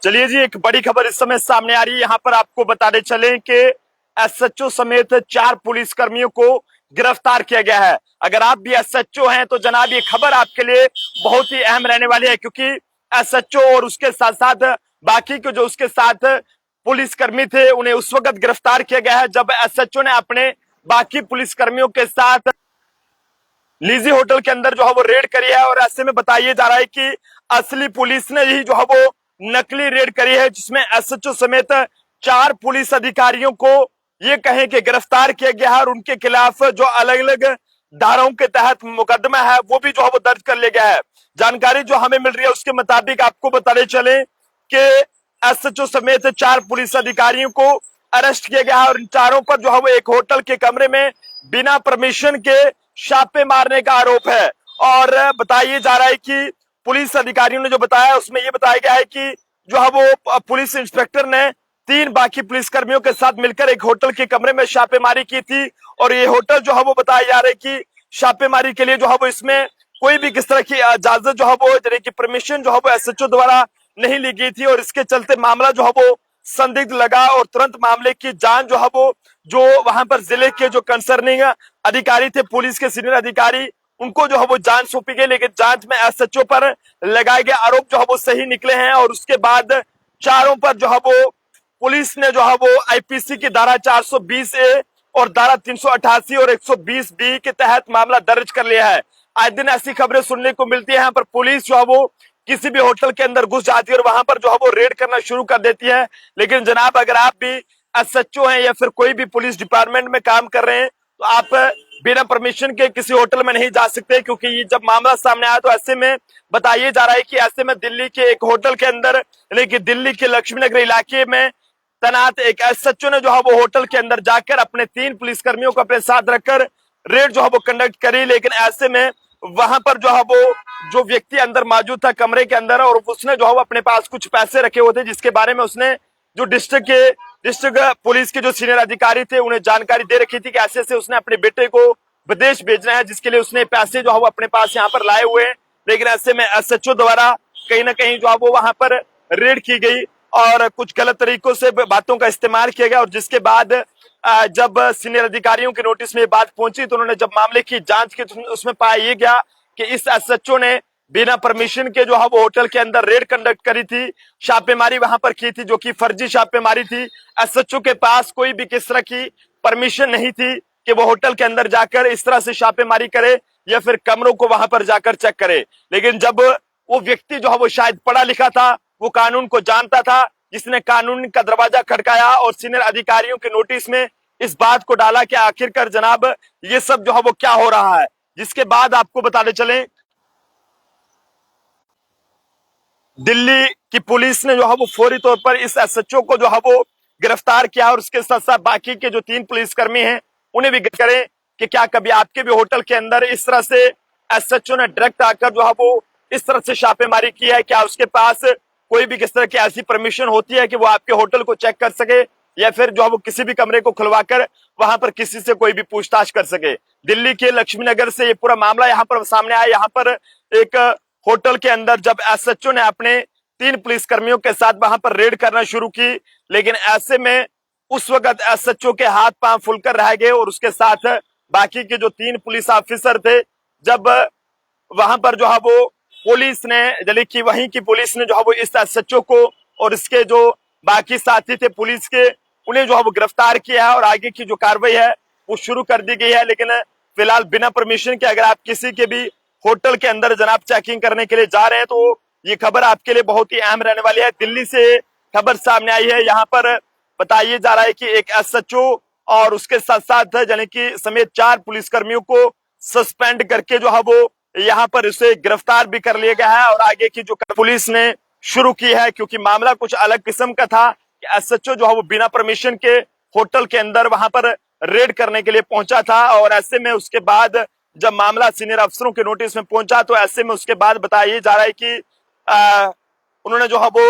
चलिए जी, एक बड़ी खबर इस समय सामने आ रही है। यहाँ पर आपको बताते चले कि एसएचओ समेत 4 पुलिसकर्मियों को गिरफ्तार किया गया है। अगर आप भी एसएचओ हैं तो जनाब ये खबर आपके लिए बहुत ही अहम रहने वाली है, क्योंकि एसएचओ और उसके साथ साथ बाकी के जो उसके साथ पुलिसकर्मी थे उन्हें उस वक्त गिरफ्तार किया गया है जब एसएचओ ने अपने बाकी पुलिसकर्मियों के साथ लीजी होटल के अंदर जो है वो रेड करी है। और ऐसे में बताया जा रहा है कि असली पुलिस ने ही जो है वो नकली रेड करी है, जिसमें एसएचओ समेत 4 पुलिस अधिकारियों को ये कहें कि गिरफ्तार किया गया है और उनके खिलाफ जो अलग अलग धाराओं के तहत मुकदमा है वो भी जो है वो दर्ज कर लिया गया है। जानकारी जो हमें मिल रही है उसके मुताबिक आपको बताते चले कि एसएचओ समेत 4 पुलिस अधिकारियों को अरेस्ट किया गया है और इन चारों पर जो है वो एक होटल के कमरे में बिना परमिशन के छापे मारने का आरोप है। और बताया जा रहा है कि पुलिस अधिकारियों ने जो बताया उसमें यह बताया गया है कि जो है वो पुलिस इंस्पेक्टर ने 3 बाकी पुलिसकर्मियों के साथ मिलकर एक होटल के कमरे में छापेमारी की थी। और ये होटल जो है वो बताया जा रहा है कि छापेमारी के लिए जो है वो इसमें कोई भी किस तरह की इजाजत जो है वो यानी कि परमिशन जो है वो एसएचओ द्वारा नहीं ली गई थी। और इसके चलते मामला जो है वो संदिग्ध लगा और तुरंत मामले की जांच जो है वो जो वहां पर जिले के जो कंसर्निंग अधिकारी थे, पुलिस के सीनियर अधिकारी, उनको जो है वो जांच सौंपी गई। लेकिन जांच में एसएचओ पर लगाए गए आरोप जो है वो सही निकले हैं। और उसके बाद चारों पर जो है वो पुलिस ने जो है वो आईपीसी की धारा 420 ए और धारा 388 और 120 बी के तहत मामला दर्ज कर लिया है। आए दिन ऐसी खबरें सुनने को मिलती है यहाँ पर पुलिस जो है वो किसी भी होटल के अंदर घुस जाती है और वहां पर जो है वो रेड करना शुरू कर देती है। लेकिन जनाब, अगर आप भी एसएचओ हैं या फिर कोई भी पुलिस डिपार्टमेंट में काम कर रहे हैं तो आप बिना परमिशन के किसी होटल में नहीं जा सकते, क्योंकि ये जब मामला सामने आया तो ऐसे में बताया जा रहा है कि ऐसे में दिल्ली के एक होटल के अंदर यानी कि दिल्ली के लक्ष्मी नगर इलाके में तैनात एक एसएचओ ने जो है वो होटल के अंदर जाकर अपने 3 पुलिसकर्मियों को अपने साथ रखकर रेड जो है वो कंडक्ट करी। लेकिन ऐसे में वहां पर जो है वो जो व्यक्ति अंदर मौजूद था कमरे के अंदर, और उसने जो है वो अपने पास कुछ पैसे रखे हुए थे, जिसके बारे में उसने जो डिस्ट्रिक्ट पुलिस के जो सीनियर अधिकारी थे उन्हें जानकारी दे रखी थी कि ऐसे से उसने अपने बेटे को विदेश भेजना है, जिसके लिए उसने पैसे जो है वो अपने पास यहाँ पर लाए हुए हैं। लेकिन ऐसे में एसएचओ द्वारा कहीं ना कहीं जो है वो वहां पर रेड की गई और कुछ गलत तरीकों से बातों का इस्तेमाल किया गया। और जिसके बाद जब सीनियर अधिकारियों के नोटिस में ये बात पहुंची तो उन्होंने जब मामले की जांच की तो उसमें पाया ये गया कि इस एसएचओ ने बिना परमिशन के जो है वो होटल के अंदर रेड कंडक्ट करी थी, छापेमारी वहां पर की थी, जो कि फर्जी छापेमारी थी। एसएचओ के पास कोई भी किस तरह की परमिशन नहीं थी कि वो होटल के अंदर जाकर इस तरह से छापेमारी करे या फिर कमरों को वहां पर जाकर चेक करे। लेकिन जब वो व्यक्ति जो है वो शायद पढ़ा लिखा था, वो कानून को जानता था, जिसने कानून का दरवाजा खटकाया और सीनियर अधिकारियों के नोटिस में इस बात को डाला कि आखिरकार जनाब ये सब जो है वो क्या हो रहा है। जिसके बाद आपको बताते चलें दिल्ली की पुलिस ने जो है वो फौरी तौर पर इस एसएचओ को जो है वो गिरफ्तार किया और उसके साथ साथ बाकी के जो 3 पुलिसकर्मी हैं उन्हें भी करें कि क्या कभी आपके भी होटल के अंदर इस तरह से एसएचओ ने डायरेक्ट आकर जो है वो इस तरह से छापेमारी की है, क्या उसके पास कोई भी किस तरह की ऐसी परमिशन होती है कि वो आपके होटल को चेक कर सके या फिर जो है वो किसी भी कमरे को खुलवाकर वहां पर किसी से कोई भी पूछताछ कर सके। दिल्ली के लक्ष्मी नगर से ये पूरा मामला यहाँ पर सामने आया। यहाँ पर एक होटल के अंदर जब एसएचओ ने अपने 3 पुलिसकर्मियों के साथ वहां पर रेड करना शुरू की, लेकिन ऐसे में उस वक्त एसएचओ के हाथ पांव फुलकर रह गए और उसके साथ बाकी के जो 3 पुलिस ऑफिसर थे, जब वहां पर जो है वो पुलिस ने यानी कि वहीं की पुलिस ने जो है वो इस एसएचओ को और इसके जो बाकी साथी थे पुलिस के उन्हें जो है वो गिरफ्तार किया है और आगे की जो कार्रवाई है वो शुरू कर दी गई है। लेकिन फिलहाल बिना परमिशन के अगर आप किसी के भी होटल के अंदर जनाब चेकिंग करने के लिए जा रहे हैं तो ये खबर आपके लिए बहुत ही अहम रहने वाली है। दिल्ली से खबर सामने आई है, यहाँ पर बताया जा रहा है कि एक एसएचओ और उसके साथ साथ यानी कि समेत 4 पुलिसकर्मियों को सस्पेंड करके जो है वो यहाँ पर इसे गिरफ्तार भी कर लिया गया है और आगे की जो पुलिस ने शुरू की है, क्योंकि मामला कुछ अलग किस्म का था कि एसएचओ जो है वो बिना परमिशन के होटल के अंदर वहां पर रेड करने के लिए पहुंचा था। और ऐसे में उसके बाद जब मामला सीनियर अफसरों के नोटिस में पहुंचा तो ऐसे में उसके बाद बताया जा रहा है कि उन्होंने जो है वो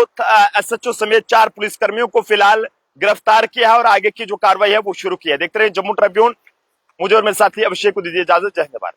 एसएचओ समेत 4 पुलिसकर्मियों को फिलहाल गिरफ्तार किया है और आगे की जो कार्रवाई है वो शुरू की है। देखते रहिए जम्मू ट्रिब्यून। मुझे और मेरे साथी अभिषेक को दीजिए इजाजत। जय हिंद।